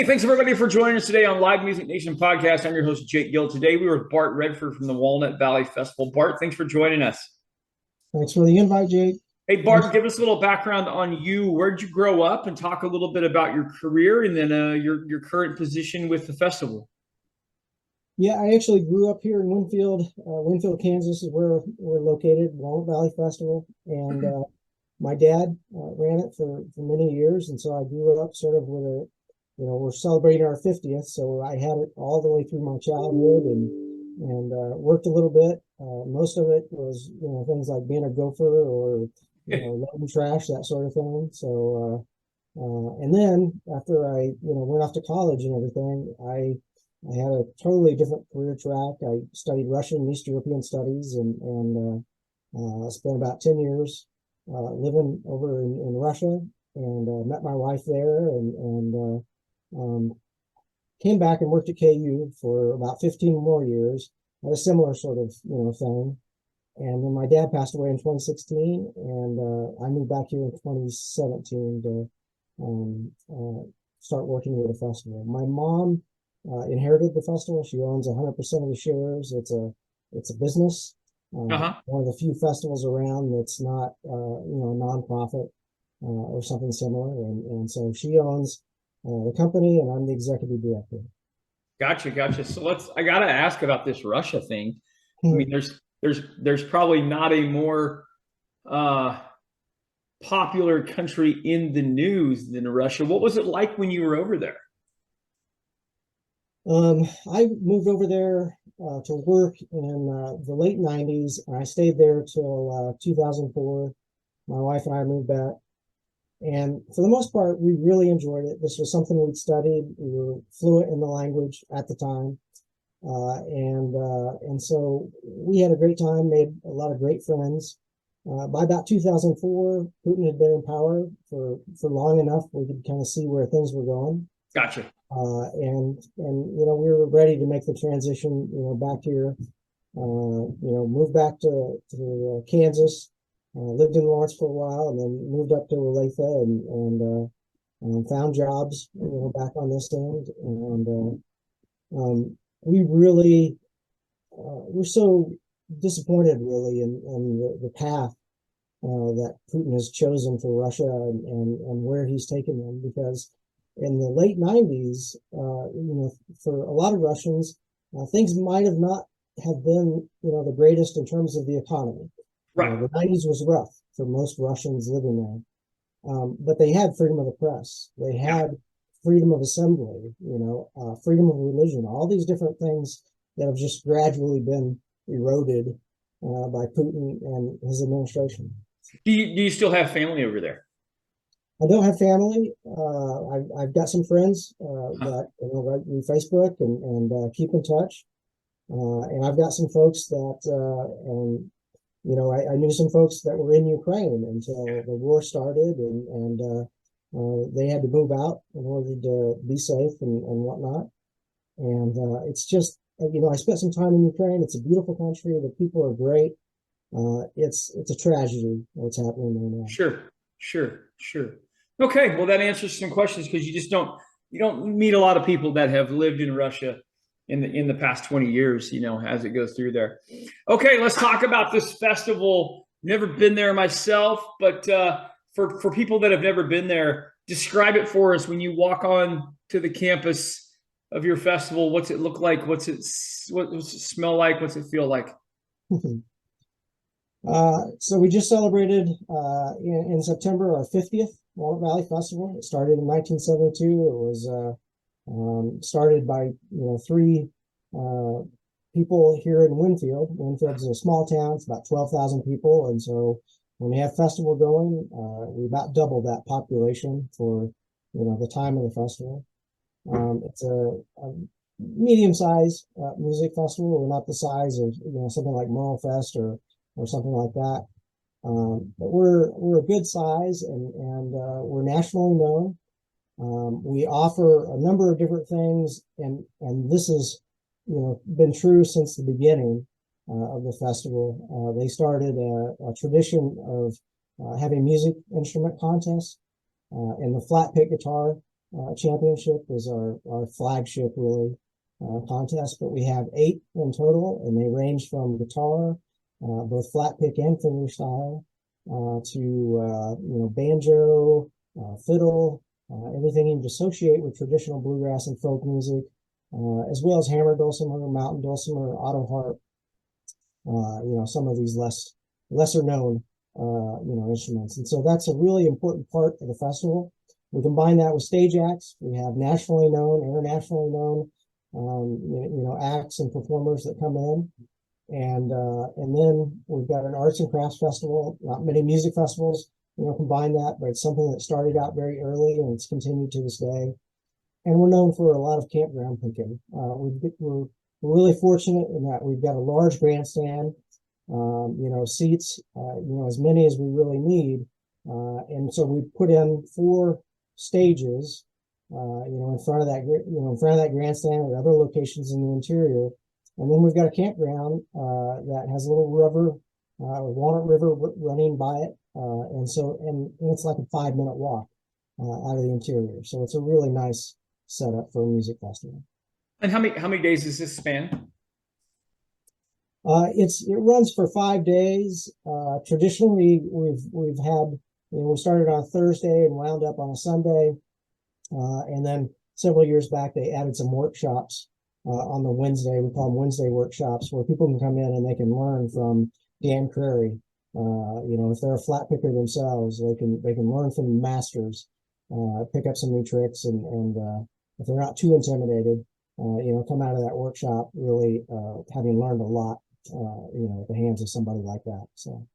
Thanks everybody for joining us today on Live Music Nation podcast. I'm your host, Jake Gill. Today we were with Bart Redford from the Walnut Valley Festival. Bart, thanks for joining us. Thanks for the invite, Jake. Hey, Bart, give us a little background on you. Where'd you grow up, and talk a little bit about your career and then your current position with the festival. Yeah, I actually grew up here in Winfield. Winfield, Kansas is where we're located, Walnut Valley Festival. And my dad ran it for many years. And so I grew up sort of with we're celebrating our 50th. So I had it all the way through my childhood and worked a little bit. Most of it was, things like being a gopher or, loading trash, that sort of thing. So, and then after I, went off to college and everything, I had a totally different career track. I studied Russian and East European studies and spent about 10 years living over in Russia and met my wife there and came back and worked at KU for about 15 more years at a similar sort of, thing. And then my dad passed away in 2016 and I moved back here in 2017 to start working with the festival. My mom inherited the festival. She owns 100% of the shares. It's a business. One of the few festivals around that's not a nonprofit or something similar. And so she owns the company, and I'm the executive director. Gotcha. So I gotta ask about this Russia thing. I mean, there's probably not a more popular country in the news than Russia. What was it like when you were over there? I moved over there to work in the late 90s, and I stayed there till 2004. My wife and I moved back. And for the most part, we really enjoyed it. This was something we'd studied. We were fluent in the language at the time. And so we had a great time, made a lot of great friends. By about 2004, Putin had been in power for long enough we could kind of see where things were going. Gotcha. And we were ready to make the transition, back here. Moved back to Kansas, lived in Lawrence for a while, and then moved up to Olathe and found jobs, back on this end. And we really we're so disappointed, really, in the path that Putin has chosen for Russia and where he's taken them, because in the late 90s, for a lot of Russians, things might have not have been, the greatest in terms of the economy. Right. The 90s was rough for most Russians living there. But they had freedom of the press. They had freedom of assembly, freedom of religion, all these different things that have just gradually been eroded by Putin and his administration. Do you still have family over there? I don't have family. I've got some friends that we Facebook and keep in touch. And I've got some folks that, I knew some folks that were in Ukraine until the war started, and they had to move out in order to be safe and whatnot. And it's just, I spent some time in Ukraine. It's a beautiful country. The people are great. It's a tragedy what's happening there now. Sure. Okay, well, that answers some questions, because you don't meet a lot of people that have lived in Russia in the past 20 years, as it goes through there. Okay, let's talk about this festival. Never been there myself, but for people that have never been there, describe it for us. When you walk on to the campus of your festival, what's it look like? What's it smell like? What's it feel like? So we just celebrated in September our 50th Walnut Valley Festival. It started in 1972. It was started by three people here in Winfield. Winfield's a small town; it's about 12,000 people, and so when we have festival going, we about double that population for the time of the festival. It's a medium-sized music festival. We're not the size of something like Merle Fest or something like that. But we're a good size, and we're nationally known. We offer a number of different things, and this has been true since the beginning of the festival. They started a tradition of having music instrument contests, and the flat pick guitar Championship is our flagship really contest, but we have 8 in total, and they range from guitar, both flat pick and fingerstyle, to banjo, fiddle, everything you would associate with traditional bluegrass and folk music, as well as hammer dulcimer, mountain dulcimer, auto harp, some of these lesser known instruments. And so that's a really important part of the festival. We combine that with stage acts. We have nationally known, internationally known, acts and performers that come in. And then we've got an arts and crafts festival. Not many music festivals, combine that, but it's something that started out very early and it's continued to this day. And we're known for a lot of campground cooking. We're really fortunate in that we've got a large grandstand, seats, as many as we really need. And so we put in 4 stages, in front of that grandstand at other locations in the interior. And then we've got a campground that has a little river, Walnut River running by it. And it's like a 5-minute walk out of the interior. So it's a really nice setup for a music festival. And how many days does this span? It runs for 5 days. Traditionally, we've had, we started on a Thursday and wound up on a Sunday. And then several years back, they added some workshops on the Wednesday. We call them Wednesday workshops, where people can come in and they can learn from Dan Crary. If they're a flat picker themselves, they can learn from the masters, pick up some new tricks, and if they're not too intimidated, come out of that workshop really having learned a lot, at the hands of somebody like that. So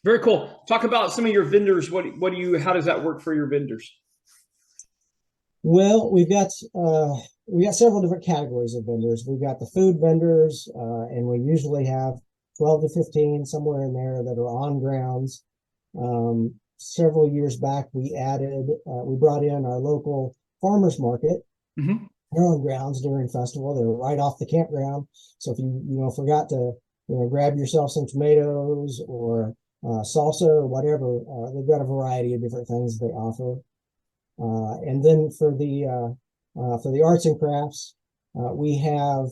very cool. Talk about some of your vendors. How does that work for your vendors? Well, we got several different categories of vendors. We've got the food vendors, and we usually have 12 to 15, somewhere in there, that are on grounds. Several years back, we brought in our local farmers market. Mm-hmm. They're on grounds during festival. They're right off the campground. So if you forgot to grab yourself some tomatoes or salsa or whatever, they've got a variety of different things they offer. And then for the arts and crafts, we have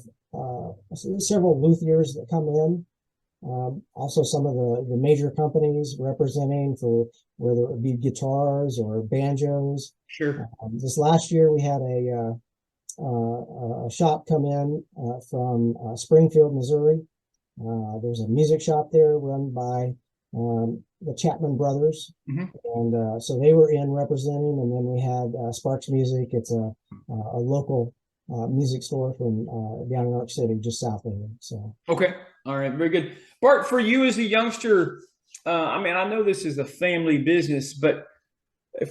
several luthiers that come in. Also some of the major companies representing, for whether it be guitars or banjos. Sure. This last year we had a shop come in from Springfield, Missouri. There's a music shop there run by the Chapman brothers. Mm-hmm. And so they were in representing, and then we had Sparks Music. It's a local music store from down in Ark City, just south of here. So okay, all right, very good. Bart, for you as a youngster, I know this is a family business, but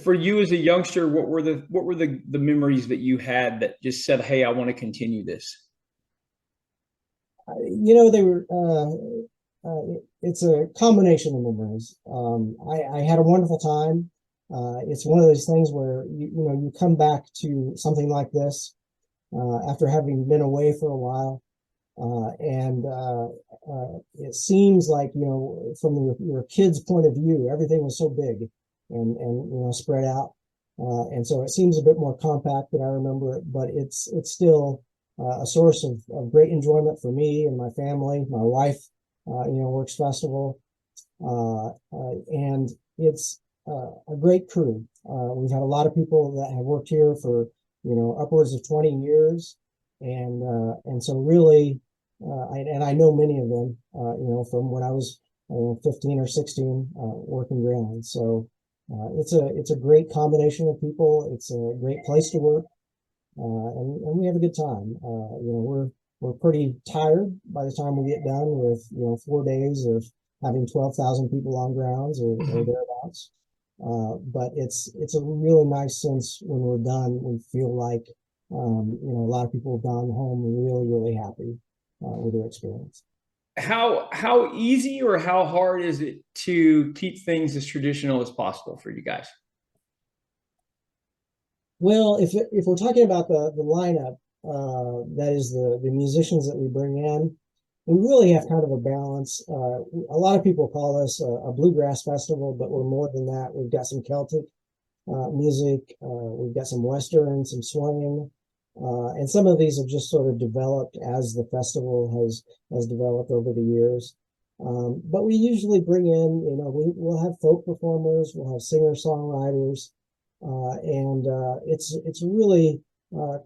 for you as a youngster, what were the memories that you had that just said, "Hey, I want to continue this"? They were. It's a combination of memories. I had a wonderful time. It's one of those things where you come back to something like this after having been away for a while, and it seems like from your kid's point of view, everything was so big and spread out, and so it seems a bit more compact than I remember it. But it's still a source of great enjoyment for me and my family. My wife works festival, and it's a great crew. We've had a lot of people that have worked here for upwards of 20 years, and so really, I know many of them, from when I was 15 or 16 working grounds. So it's a great combination of people. It's a great place to work, and we have a good time. We're pretty tired by the time we get done with 4 days of having 12,000 people on grounds or thereabouts. But it's a really nice sense when we're done. We feel like a lot of people have gone home really, really happy with their experience. How easy or how hard is it to keep things as traditional as possible for you guys? Well, if we're talking about the lineup, that is the musicians that we bring in, we really have kind of a balance. A lot of people call us a bluegrass festival, but we're more than that. We've got some Celtic music. We've got some Western, some swing. And some of these have just sort of developed as the festival has developed over the years. But we usually bring in, we'll have folk performers, we'll have singer-songwriters, and it's really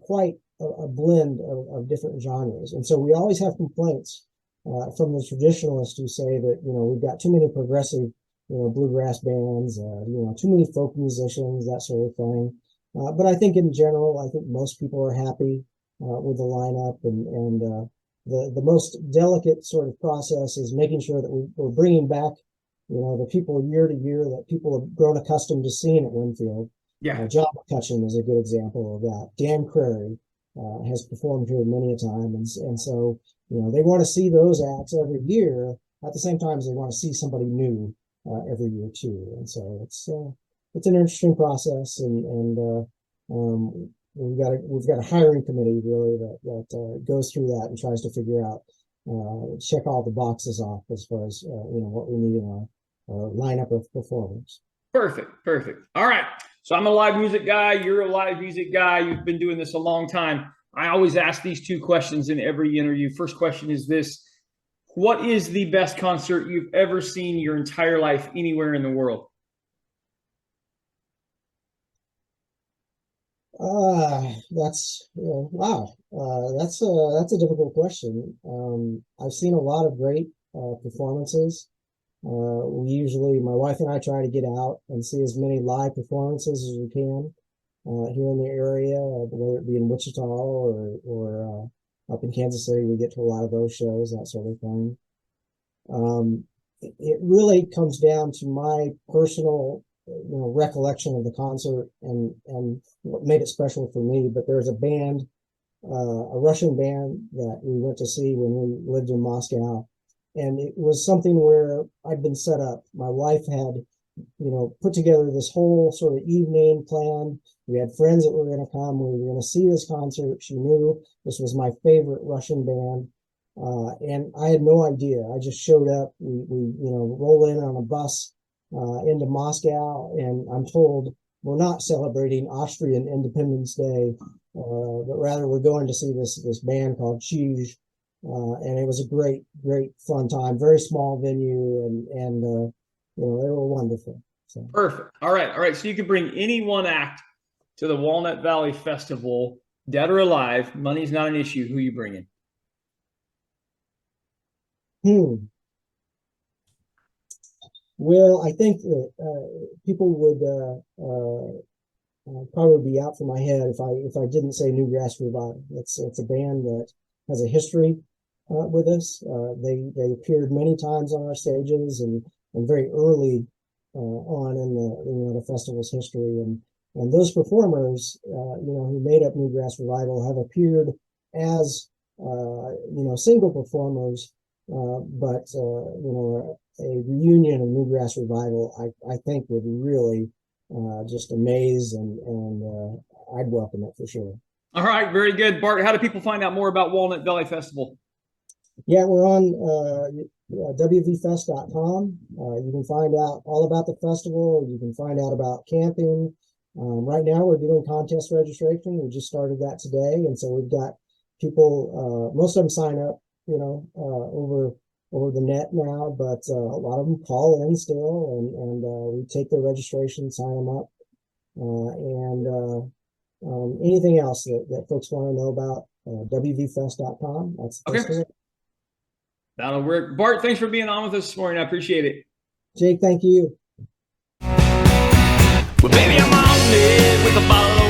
quite a blend of different genres. And so we always have complaints from the traditionalists who say that, we've got too many progressive, bluegrass bands, too many folk musicians, that sort of thing. But I think in general, I think most people are happy with the lineup, and the most delicate sort of process is making sure that we're bringing back, the people year to year that people have grown accustomed to seeing at Winfield. Yeah. John McCutcheon is a good example of that. Dan Crary has performed here many a time, and so they want to see those acts every year. At the same time as they want to see somebody new every year too, and so it's an interesting process, and we've got a hiring committee really that goes through that and tries to figure out, check all the boxes off as far as what we need in our lineup of performers. Perfect. All right. So I'm a live music guy. You're a live music guy. You've been doing this a long time. I always ask these two questions in every interview. First question is this: what is the best concert you've ever seen your entire life anywhere in the world? That's wow. That's a difficult question. I've seen a lot of great performances. My wife and I try to get out and see as many live performances as we can here in the area, whether it be in Wichita or up in Kansas City. We get to a lot of those shows, that sort of thing. It really comes down to my personal recollection of the concert and what made it special for me. But there's a band, a Russian band that we went to see when we lived in Moscow, and it was something where I'd been set up. My wife had put together this whole sort of evening plan. We had friends that were going to come. We were going to see this concert. She knew this was my favorite Russian band, and I had no idea. I just showed up. We roll in on a bus into Moscow, and I'm told we're not celebrating Austrian Independence Day, but rather we're going to see this band called Cheese, and it was a great fun time. Very small venue, and they were wonderful. So. Perfect. All right. So you can bring any one act to the Walnut Valley Festival, dead or alive. Money's not an issue. Who you bringing? Well, I think that people would probably be out for my head if I didn't say Newgrass Revival. It's a band that has a history with us. They appeared many times on our stages and very early on in the festival's history, and those performers who made up Newgrass Revival have appeared as single performers, but a reunion of Newgrass Revival, I think would really just amaze, and I'd welcome it for sure. All right, very good. Bart, how do people find out more about Walnut Valley Festival? Yeah, we're on wvfest.com. You can find out all about the festival. You can find out about camping. Right now, we're doing contest registration. We just started that today, and so we've got people. Most of them sign up, over the net now, but a lot of them call in still, and we take their registration, sign them up, and anything else that folks want to know about, wvfest.com. That's okay. That'll work. Bart, thanks for being on with us this morning. I appreciate it. Jake, thank you. Well, baby, I'm on it with a bottle